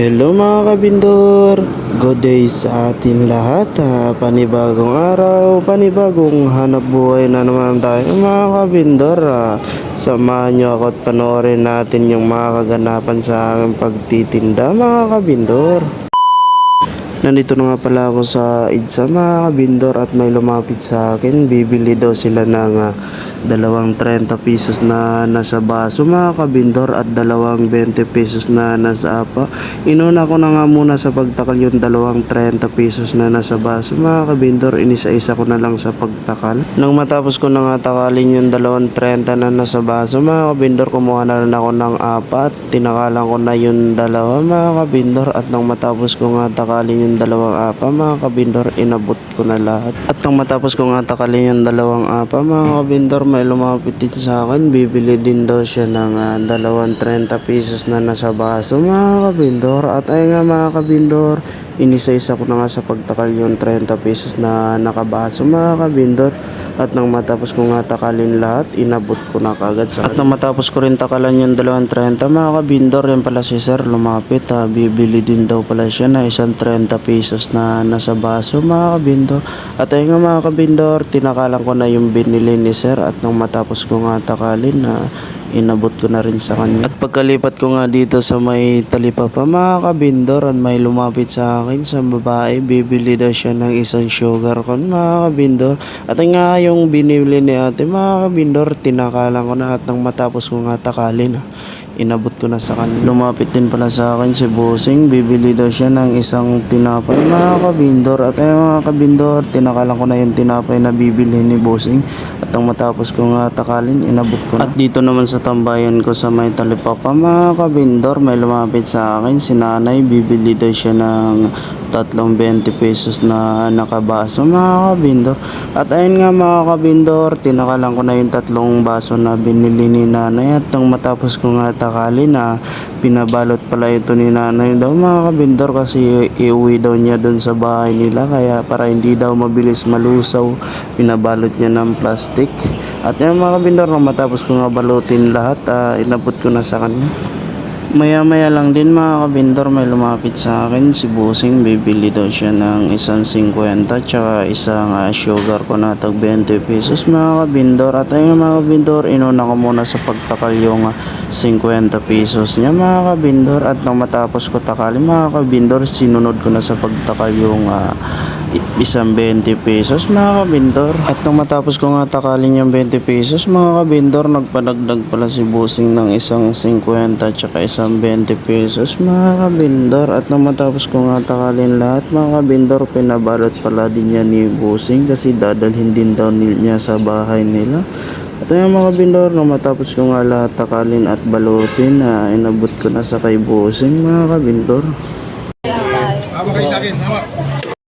Hello mga kabindor! Good day sa atin lahat. Panibagong araw, panibagong hanap buhay na naman tayo mga kabindor. Samahan nyo ako at panoorin natin yung mga kaganapan sa aking pagtitinda mga kabindor. Nandito na nga pala ako sa EDSA mga kabindor at may lumapit sa akin. Bibili daw sila ng dalawang 30 pesos na nasa baso mga kabindor at dalawang 20 pesos na nasa apa. Inuna ko na nga muna sa pagtakal yung dalawang 30 pesos na nasa baso mga kabindor. Inisa-isa ko na lang sa pagtakal. Nang matapos ko na nga takalin yung dalawang 30 na nasa baso mga kabindor, kumuha na rin ako ng apat. Tinakalan ko na yung dalawa mga kabindor at nang matapos ko nga takalin yung dalawang apa mga kabindor, inabot ko na lahat. At nang matapos ko nga takalin yung dalawang apa mga kabindor, may lumapit din sa akin. Bibili din daw siya ng dalawang 30 pesos na nasa baso mga kabindor. At ay nga mga kabindor, inisa-isa ko na nga sa pagtakal yung 30 pesos na nakabaso mga kabindor. At nang matapos ko nga takalin lahat, inabot ko na kagad sa akin. At nang matapos ko rin takalan yung dalawang 30 mga kabindor, yan pala si sir lumapit. Bibili din daw pala siya na isang 30 pesos na nasa baso mga kabindor. At ayun nga mga kabindor, tinakalan ko na yung binili ni sir. At nang matapos ko nga takalin, inabot ko na rin sa kanya. At pagkalipat ko nga dito sa may talipapa mga kabindor, at may lumapit sa akin sa babae. Bibili daw siya ng isang sugar cone mga kabindor. At nga yung binili ni ate mga kabindor, tinakalan ko na. At nang matapos ko nga takalin, inabot ko na sa kanya. Lumapit din pala sa akin si Bossing. Bibili daw siya ng isang tinapay mga kabindor. At ayun mga kabindor, tinakalan ko na yung tinapay na bibili ni Bossing. At nang matapos ko nga takalin, inabot ko na. At dito naman sa tambayan ko sa may talipapa mga kabindor, may lumapit sa akin si nanay. Bibili daw siya ng tatlong 20 pesos na nakabaso mga kabindor. At ayun nga mga kabindor, tinakalan ko na yung tatlong baso na binili ni nanay. At nang matapos ko nga takalin, pinabalot pala ito ni nanay daw mga kabindor, kasi iuwi daw niya dun sa bahay nila, kaya para hindi daw mabilis malusaw, pinabalot niya ng plastic. At yan mga kabindor, nang matapos ko nga balutin lahat, inabot ko na sa kanya. Maya-maya lang din mga kabindor, may lumapit sa akin si Bossing. Bibili daw siya ng isang 50 tsaka isang sugar ko na tag 20 pesos mga kabindor. At ayun mga kabindor, inuna ko muna sa pagtakal yung 50 pesos niya mga kabindor. At nang matapos ko takalin mga kabindor, sinunod ko na sa pagtakal yung isang 20 pesos mga kabindor. At nang matapos ko nga takalin yung 20 pesos mga kabindor, nagpadagdag pala si Bossing ng isang 50 tsaka isang 20 pesos mga kabindor. At nang matapos ko nga takalin lahat mga kabindor, pinabalot pala din niya ni Bossing, kasi dadalhin din daw niya sa bahay nila. At ayun mga kabindor, nang matapos ko nga lahat takalin at balutin, inabot ko na sa kay Bossing mga kabindor. Hawak kayo sa akin, hawak.